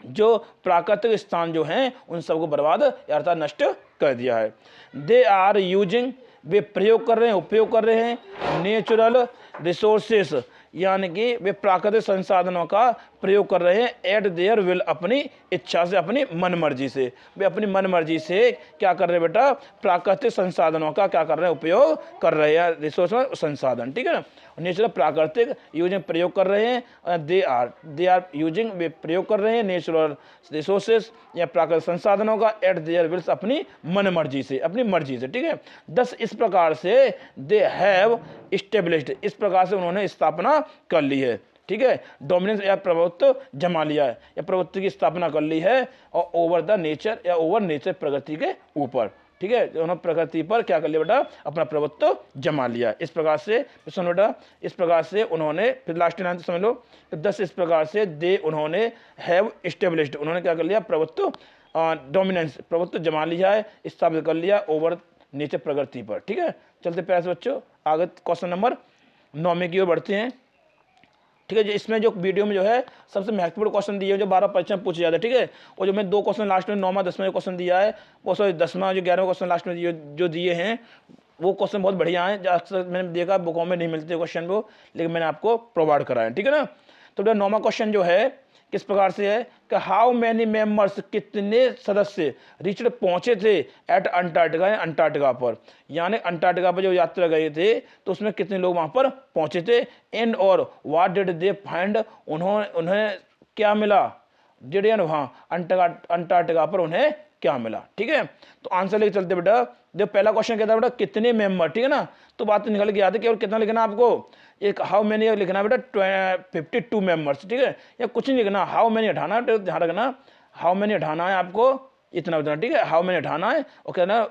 जो प्राकृतिक स्थान जो हैं उन सबको बर्बाद अर्थात नष्ट कर दिया है। दे आर यूजिंग, वे प्रयोग कर रहे हैं, उपयोग कर रहे हैं, नेचुरल रिसोर्सेस यानी कि वे प्राकृतिक संसाधनों का प्रयोग कर रहे हैं, एट देयर विल, अपनी इच्छा से, अपनी मन मर्जी से, वे अपनी मन मर्जी से क्या कर रहे हैं बेटा, प्राकृतिक संसाधनों का क्या कर रहे हैं, उपयोग कर रहे हैं, रिसोर्स में संसाधन, ठीक है ना, नेचुरल प्राकृतिक यूजिंग प्रयोग कर रहे हैं, दे आर यूजिंग, वे प्रयोग कर रहे हैं नेचुरल रिसोर्सेस या प्राकृतिक संसाधनों का, एट देयर विल्स, अपनी मन मर्जी से, अपनी मर्जी से, ठीक है। 10 इस प्रकार से दे हैव इस्टेब्लिश्ड, इस प्रकार से उन्होंने स्थापना कर ली है, ठीक है, डोमिनेंस या प्रभुत्व जमा लिया है, या प्रभुत्व की स्थापना कर ली है, और ओवर द नेचर या ओवर नेचर, प्रकृति के ऊपर, ठीक है, उन्होंने प्रकृति पर क्या कर लिया बेटा, अपना प्रभुत्व जमा लिया। इस प्रकार से सुनो बेटा, इस प्रकार से उन्होंने, फिर लास्ट लाइन समझ लो, 10 इस प्रकार से दे उन्होंने हैव इस्टेब्लिश्ड, उन्होंने क्या कर लिया, प्रभुत्व डोमिनेंस, प्रभुत्व जमा लिया है, स्थापित कर लिया ओवर नेचर, प्रकृति पर, ठीक है। चलते प्यारे बच्चों आगे क्वेश्चन नंबर 9 की ओर बढ़ते हैं, ठीक है। जो इसमें जो वीडियो में जो है सबसे महत्वपूर्ण क्वेश्चन दिए जो 12 परीक्षा में पूछे जाते हैं, ठीक है, और जो मैं 2 क्वेश्चन लास्ट में 9वां 10वां जो क्वेश्चन दिया है, वो सॉरी 10वां जो 11वां क्वेश्चन लास्ट में जो दिए हैं वो क्वेश्चन बहुत बढ़िया है, अक्सर मैंने देखा बुकों में नहीं मिलते क्वेश्चन वो, लेकिन मैंने आपको प्रोवाइड कराया, ठीक है ना। तो 9वां क्वेश्चन जो है किस प्रकार से है कि हाउ मैनी मेंबर्स, कितने सदस्य रिचर्ड पहुंचे थे एट अंटार्कटिका, अंटार्कटिका पर, यानी अंटार्कटिका पर जो यात्रा गए थे तो उसमें कितने लोग वहां पर पहुंचे थे, एंड और व्हाट डिड दे फाइंड, उन्हें क्या मिला, डिड एंड वहां अंटार्कटिका पर उन्हें क्या मिला, ठीक है। तो आंसर लेके चलते बेटा, जो पहला क्वेश्चन कहता है बेटा कितने मेंबर, ठीक है ना, तो बात तो निकल के आती है, केवल कितना लिखना आपको, एक हाउ मैनी लिखना है बेटा 52 मेंबर्स, ठीक है, या कुछ नहीं लिखना, हाउ मैनी हटाना है, ध्यान रखना, हाउ मैनी हटाना है आपको, इतना उतना, ठीक है, हाउ मैनी हटाना है और कहना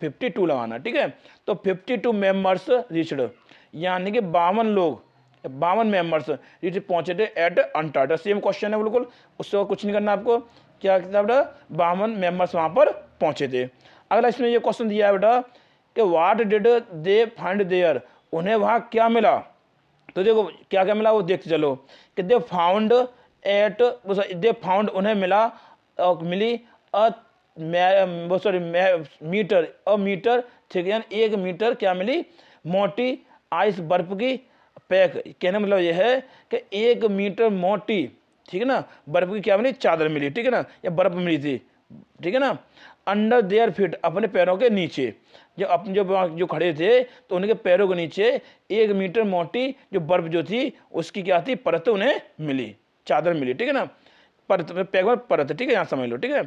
52 लगाना, ठीक है। तो 52 मेंबर्स रिचड, यानी कि 52 मेंबर्स रिच पहुंचे थे एट अंटार्कटिका, सेम क्वेश्चन है बिल्कुल, उससे कुछ नहीं करना आपको, क्या कहता बेटा 52 मेंबर्स वहां पर पहुंचे थे। अगला इसमें ये क्वेश्चन दिया है बेटा कि what did they find there, उन्हें वहां क्या मिला, तो देखो क्या क्या मिला वो देखते चलो कि दे फाउंड उन्हें मिला मिली मीटर, ठीक है, 1 मीटर क्या मिली, मोटी आइस, बर्फ की पैक, कहने मतलब यह है कि 1 मीटर मोटी, ठीक है ना, बर्फ की क्या मिली, चादर मिली, ठीक है ना, या बर्फ मिली थी, ठीक है ना, अंडर देयर फीट, अपने पैरों के नीचे, जो खड़े थे तो उनके पैरों के नीचे 1 मीटर मोटी जो बर्फ जो थी उसकी क्या थी, परत उन्हें मिली, चादर मिली, ठीक है ना, परत पैर परत, ठीक है, यहाँ समझ लो, ठीक है।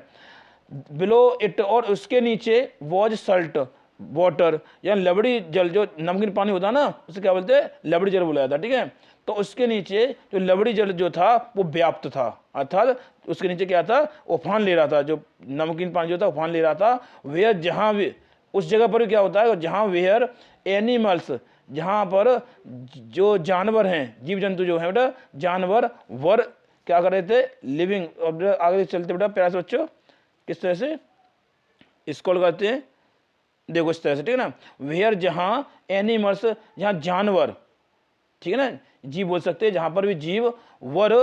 बिलो इट, और उसके नीचे वॉज सल्ट वाटर, या लबड़ी जल, जो नमकीन पानी होता ना उसे क्या बोलते हैं, लबड़ी जल बोला जाता, ठीक है। तो उसके नीचे जो लबड़ी जल जो था वो व्याप्त था, अर्थात उसके नीचे क्या था, उफान ले रहा था, जो नमकीन पानी जो था उफान ले रहा था, वेयर, जहाँ भी, उस जगह पर क्या होता है, जहाँ वेयर एनिमल्स, जहाँ पर जो जानवर हैं, जीव जंतु जो है बेटा, जानवर वर क्या कर रहे थे, लिविंग, और आगे चलते बेटा प्यारे से बच्चों किस तरह से स्क्रॉल करते हैं, देखो इस तरह से, ठीक है ना, वेयर जहाँ एनिमल्स, जहाँ जानवर, ठीक है ना, जीव बोल सकते हैं, जहाँ पर भी जीव वर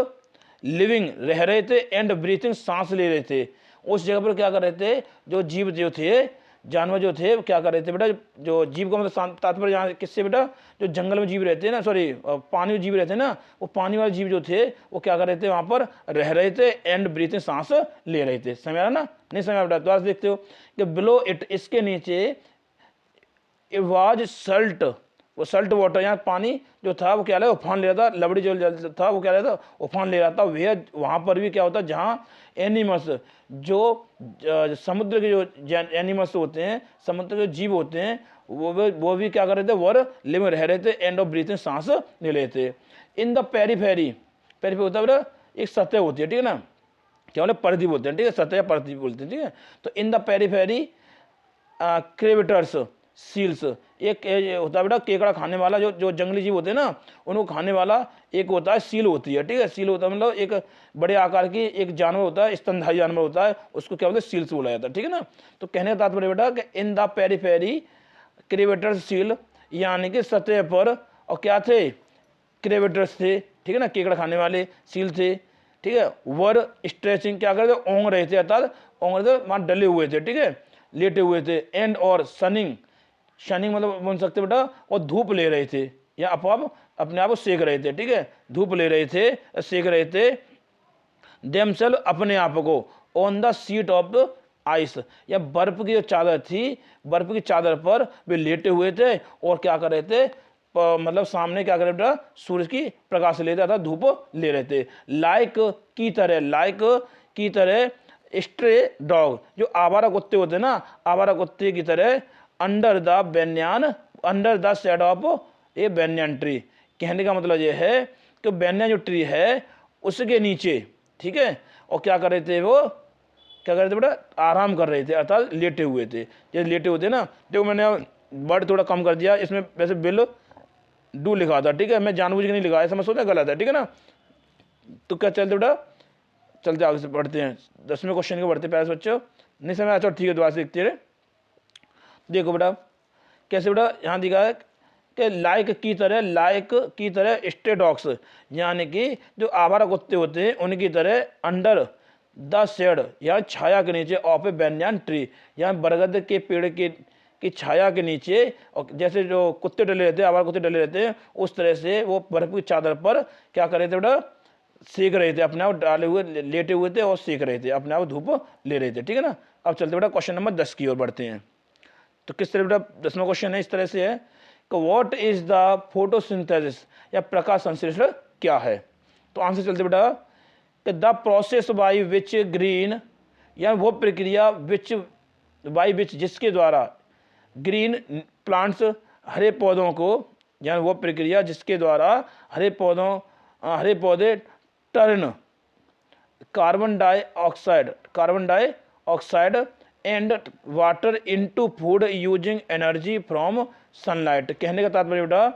लिविंग रह रहे थे, एंड ब्रीथिंग सांस ले रहे थे, उस जगह पर क्या कर रहे थे, जो जीव जो थे जानवर जो थे वो क्या कर रहे थे बेटा, जो जीव का मतलब तात्पर्य यहाँ किससे बेटा, जो जंगल में जीव रहते हैं ना, सॉरी पानी में जीव रहते हैं ना, वो पानी वाले जीव जो थे वो क्या कर रहे थे, वहाँ पर रह रहे थे एंड ब्रीथिंग, सांस ले रहे थे। समझ आ रहा ना, नहीं समझ बेटा, दोबारा देखते हो कि बिलो इट, इसके नीचे, इट वाज सल्ट, वो सल्ट वाटर, यहाँ पानी जो था वो क्या ले उफान ले रहा था, लबड़ी जो था वो क्या ले रहा था, उफान ले रहा था। वह वहाँ पर भी क्या होता है, जहाँ एनिमल्स, जो समुद्र के जो एनिमल्स होते हैं, समुद्र के जीव होते हैं, वो भी क्या कर रहे थे, वर लिव रह रहे थे, एंड ऑफ ब्रीथिंग, सांस ले रहे थे। इन द पेरीफेरी, पेरीफेरी होता है बेटा एक सतह होती है, ठीक है ना, क्या बोले परिधि बोलते हैं, ठीक है, सतह या परिधि बोलते हैं, ठीक है। तो इन द पेरीफेरी क्रेविटर्स सील्स, एक होता है बेटा केकड़ा खाने वाला, जो जो जंगली जीव होते हैं ना उनको खाने वाला एक होता है सील होती है, ठीक है। सील होता है मतलब एक बड़े आकार की एक जानवर होता है, स्तनधारी जानवर होता है, उसको क्या बोलते हैं, सील्स बोला जाता है, ठीक है ना। तो कहने का तात्पर्य बेटा कि इन द पेरीफेरी क्रेविटर्स सील, यानी कि सतह पर और क्या थे, क्रेविटर्स थे, ठीक है ना, केकड़ा खाने वाले सील थे, ठीक है। वर स्ट्रेचिंग, क्या करते थे, ओंग रहे थे, अर्थात ओंग रहे थे, वहाँ डले हुए थे, ठीक है, लेटे हुए थे। एंड और सनिंग, शनिंग मतलब बोल सकते बेटा, और धूप ले रहे थे, या अपने आप को सेक रहे थे, ठीक है, धूप ले रहे थे, सेक रहे थे। देमसेल्फ, अपने आप को, on the seat of ice, या बर्फ की जो चादर थी, बर्फ की चादर पर वे लेटे हुए थे और क्या कर रहे थे, मतलब सामने क्या कर रहे थे, सूरज की प्रकाश ले रहा था, धूप ले रहे थे। लाइक की तरह स्ट्रे डॉग, जो आवारा कुत्ते होते हैं ना, आवारा कुत्ते की तरह, under the shade of a banyan tree. कहने का मतलब ये है कि बैनियन जो ट्री है उसके नीचे, ठीक है, और क्या कर रहे थे, वो क्या कर रहे थे बेटा, आराम कर रहे थे, अर्थात लेटे हुए थे। जैसे लेटे हुए थे ना, देखो मैंने वर्ड थोड़ा कम कर दिया, इसमें वैसे बिल डू लिखा था, ठीक है, मैं जानबूझ के नहीं लिखा, ऐसा मैं सोचा गलत है, ठीक है ना। तो क्या चलते बेटा, चलते आगे से पढ़ते हैं, 10वें क्वेश्चन को पढ़ते प्यारे बच्चों, नहीं समझ, अच्छा ठीक है, दोबारा से देखते रहे। देखो बेटा कैसे बेटा, यहाँ दिखा है कि लाइक की तरह स्ट्रे डॉग्स, यानी कि जो आवारा कुत्ते होते हैं उनकी तरह, अंडर द शेड, यहाँ छाया के नीचे, ऑफ ए बैनियन ट्री, यहाँ बरगद के पेड़ की छाया के नीचे, और जैसे जो कुत्ते डले रहते हैं, आवारा कुत्ते डले रहते हैं, उस तरह से वो बर्फ की चादर पर क्या कर रहे थे बेटा, सेक रहे थे, अपने आप डाले हुए लेटे हुए थे और सेक रहे थे, अपने आप धूप ले रहे थे, ठीक है ना। अब चलते बेटा क्वेश्चन नंबर 10 की ओर बढ़ते हैं। तो किस तरह बेटा 10वां क्वेश्चन है, इस तरह से है कि व्हाट इज द फोटोसिंथेसिस, या प्रकाश संश्लेषण क्या है। तो आंसर चलते बेटा कि the process by which green, या वो प्रक्रिया बाय विच, जिसके द्वारा ग्रीन प्लांट्स, हरे पौधों को, या वो प्रक्रिया जिसके द्वारा हरे पौधे turn carbon dioxide and water into food using energy from sunlight. कहने का तात्पर्य बेटा,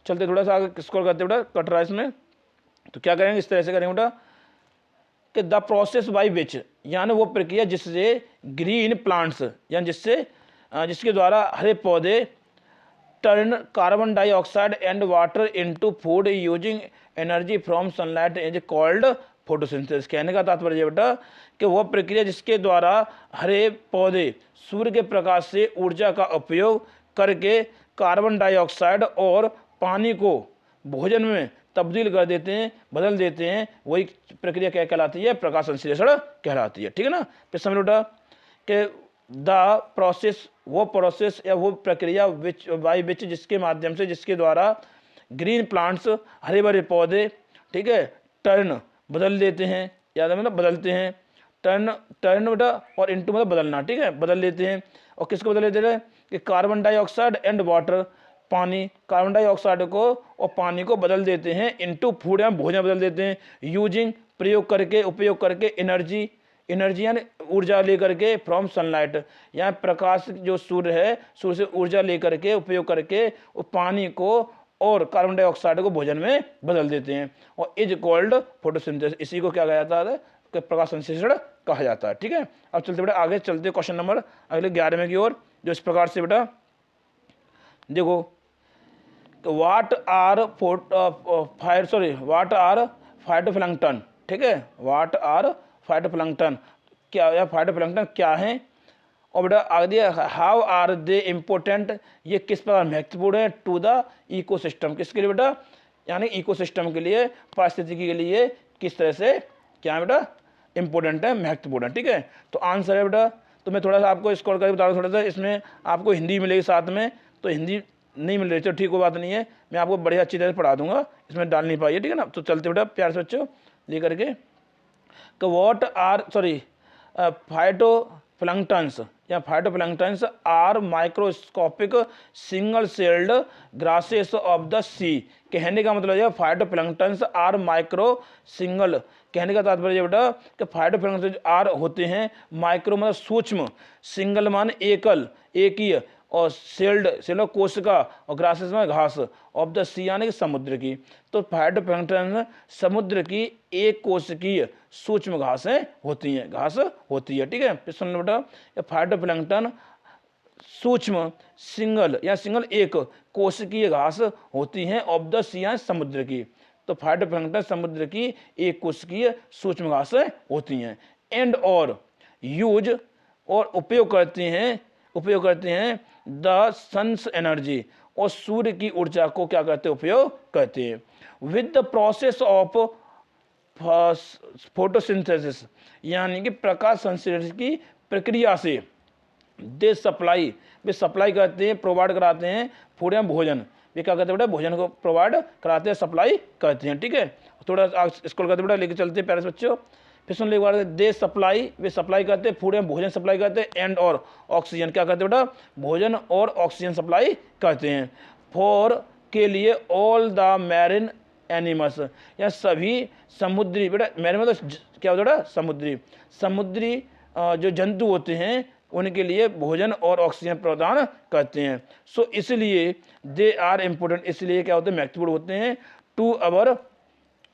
चलते थोड़ा सा आगे स्क्रॉल करते बेटा, कट रहा है इसमें, तो क्या करेंगे, इस तरह से करेंगे बेटा कि द प्रोसेस बाय विच, यानी वो प्रक्रिया जिससे ग्रीन प्लांट्स, यानी जिसके द्वारा हरे पौधे turn carbon dioxide and water into food using energy from sunlight is called photosynthesis. कहने का तात्पर्य बेटा कि वह प्रक्रिया जिसके द्वारा हरे पौधे सूर्य के प्रकाश से ऊर्जा का उपयोग करके कार्बन डाइऑक्साइड और पानी को भोजन में तब्दील कर देते हैं, बदल देते हैं, वही प्रक्रिया क्या कहलाती है, प्रकाश संश्लेषण कहलाती है, ठीक है ना। फिर समझ बेटा कि द प्रोसेस, वो प्रोसेस या वो प्रक्रिया बाय विच, जिसके माध्यम से, जिसके द्वारा ग्रीन प्लांट्स, हरे भरे पौधे, ठीक है, टर्न बदल देते हैं, याद है मतलब बदलते हैं, टर्न बेटा, और इनटू मतलब बदलना, ठीक है, बदल लेते हैं, और किसको बदल लेते हैं कि कार्बन डाइऑक्साइड एंड वाटर, पानी, कार्बन डाइऑक्साइड को और पानी को बदल देते हैं, इनटू फूड, या भोजन बदल देते हैं, यूजिंग उपयोग करके एनर्जी यानी ऊर्जा लेकर के फ्रॉम सनलाइट, यहाँ प्रकाश जो सूर्य है, सूर्य से ऊर्जा लेकर के उपयोग करके वो पानी को और कार्बन डाइऑक्साइड को भोजन में बदल देते हैं, और इज कॉल्ड फोटोसिंथेसिस, इसी को क्या कहा जाता है कि प्रकाश संश्लेषण कहा जाता है, ठीक है। अब चलते बेटा आगे, चलते क्वेश्चन नंबर अगले 11वें की ओर, जो इस प्रकार से बेटा देखो, व्हाट आर फाइटोप्लैंक्टन, ठीक है, व्हाट आर फाइटोप्लैंक्टन, क्या या फाइटोप्लैंक्टन क्या है, और बेटा आगे हाउ आर दे इम्पोर्टेंट, ये किस प्रकार महत्वपूर्ण है टू द इकोसिस्टम, किसके लिए बेटा, यानी इकोसिस्टम के लिए, पारिस्थितिकी के लिए किस तरह से क्या है बेटा इंपॉर्टेंट है, महत्वपूर्ण है। ठीक है, तो आंसर है बेटा, तो मैं थोड़ा सा आपको स्क्रॉल करके बता रहा हूँ, थोड़ा सा इसमें आपको हिंदी मिलेगी साथ में, तो हिंदी नहीं मिल रही तो ठीक, कोई बात नहीं है, मैं आपको बढ़िया अच्छी तरह से पढ़ा दूंगा, इसमें डाल नहीं पाइए, ठीक है ना। तो चलते बेटा प्यार से बच्चों लेकर के, वॉट आर सॉरी फाइटोप्लैंक्टन्स या phytoplanktons are microscopic single celled grasses of the sea. कहने का मतलब है फाइटोप्लैंक्टन्स आर माइक्रो सिंगल, कहने का तात्पर्य बेटा कि फाइटोप्लैंक्टन आर होते हैं माइक्रो मतलब सूक्ष्म, सिंगल मान एकल एकीय, और सेल्ड कोशिका, और ग्रासेस में घास, ऑफ द सी यानी कि समुद्र की। तो फाइटोप्लैंक्टन समुद्र की एक कोशिकीय सूक्ष्म घासें होती हैं, घास होती है। ठीक है, फिर सुन लो बेटा, फाइटोप्लैंक्टन सूक्ष्म सिंगल या सिंगल एक कोशिकीय घास होती हैं ऑफ द सी यानी समुद्र की। तो फाइटोप्लैंक्टन समुद्र की एक कोशिकीय सूक्ष्म घासें होती हैं। एंड और यूज और उपयोग करते हैं द सन्स एनर्जी, और सूर्य की ऊर्जा को क्या करते हैं, उपयोग करते हैं। With the process of photosynthesis, यानी कि प्रकाश संश्लेषण की प्रक्रिया से, दे सप्लाई वे सप्लाई करते हैं, प्रोवाइड कराते हैं, फूड या भोजन, वे क्या करते हैं बेटा भोजन को प्रोवाइड कराते हैं, सप्लाई करते हैं। ठीक है, थोड़ा स्क्रॉल करते बेटा लेके चलते हैं प्यारे बच्चों, फिर सुन ले एक बार, दे सप्लाई वे सप्लाई करते हैं, फूड या भोजन सप्लाई करते हैं, एंड और ऑक्सीजन क्या करते हैं बेटा भोजन और ऑक्सीजन सप्लाई करते हैं, फॉर के लिए ऑल द मैरिन एनिमल्स, या सभी समुद्री बेटा मैरिन मतलब क्या होता है बेटा समुद्री जो जंतु होते हैं उनके लिए भोजन और ऑक्सीजन प्रदान करते हैं। सो इसलिए दे आर इम्पोर्टेंट, इसलिए क्या होते हैं महत्वपूर्ण होते हैं टू अवर,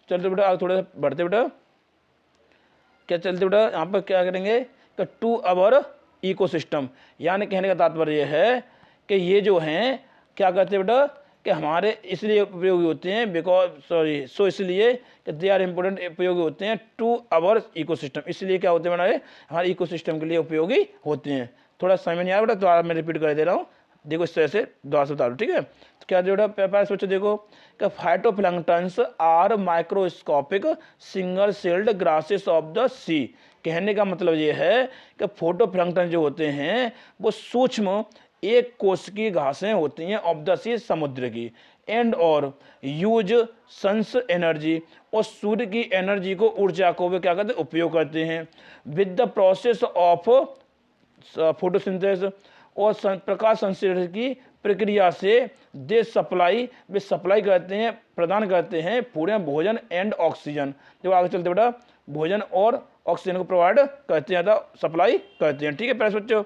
चलते बेटा थोड़ा सा बढ़ते बेटा, क्या चलते बेटा यहाँ पर क्या करेंगे कि टू अवर इकोसिस्टम, यानी कहने का तात्पर्य है कि ये जो हैं क्या करते हैं बेटा कि हमारे इसलिए उपयोगी होते हैं सो इसलिए कि दे आर इम्पोर्टेंट उपयोगी होते हैं टू अवर इकोसिस्टम, इसलिए क्या होते हैं बेटा हमारे इकोसिस्टम के लिए उपयोगी होते हैं। थोड़ा समझ नहीं आया बेटा तो मैं रिपीट कर दे रहा हूँ, देखो इस तरह से दोबारा से बता दो। ठीक है, तो क्या बेटा पहले सोचो देखो कि phytoplanktons are microscopic single celled grasses of the sea, कहने का मतलब ये है कि फोटोप्लैंक्टन जो होते हैं वो सूक्ष्म एक कोशिकीय घासें होती हैं ऑफ द सी समुद्र की, एंड और यूज सन्स एनर्जी, और सूर्य की एनर्जी को ऊर्जा को वे क्या करते हैं उपयोग करते हैं, with the process of photosynthesis, और प्रकाश संश्लेषण की प्रक्रिया से दे सप्लाई वे सप्लाई करते हैं प्रदान करते हैं पूरे भोजन एंड ऑक्सीजन, जब आगे चलते बेटा भोजन और ऑक्सीजन को प्रोवाइड करते हैं सप्लाई करते हैं। ठीक है प्यारे बच्चों,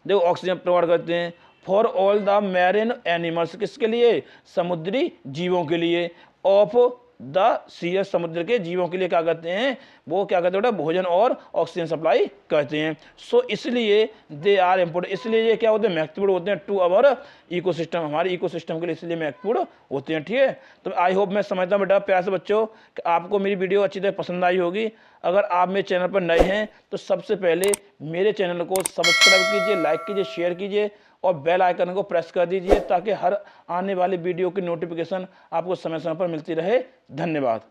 देखो ऑक्सीजन प्रोवाइड करते हैं for all the marine animals, किसके लिए समुद्री जीवों के लिए, ऑफ द सी समुद्र के जीवों के लिए क्या करते हैं वो क्या करते हैं भोजन और ऑक्सीजन सप्लाई करते हैं। सो इसलिए दे आर इम्पोर्टेंट, इसलिए ये क्या होते हैं महत्वपूर्ण होते हैं टू अवर इकोसिस्टम, हमारे इकोसिस्टम के लिए इसलिए महत्वपूर्ण होते हैं। ठीक है, तो आई होप मैं समझता हूँ बेटा प्यारे से बच्चों कि आपको मेरी वीडियो अच्छी तरह पसंद आई होगी। अगर आप मेरे चैनल पर नए हैं तो सबसे पहले मेरे चैनल को सब्सक्राइब कीजिए, लाइक कीजिए, शेयर कीजिए और बेल आइकन को प्रेस कर दीजिए ताकि हर आने वाली वीडियो की नोटिफिकेशन आपको समय समय पर मिलती रहे। धन्यवाद।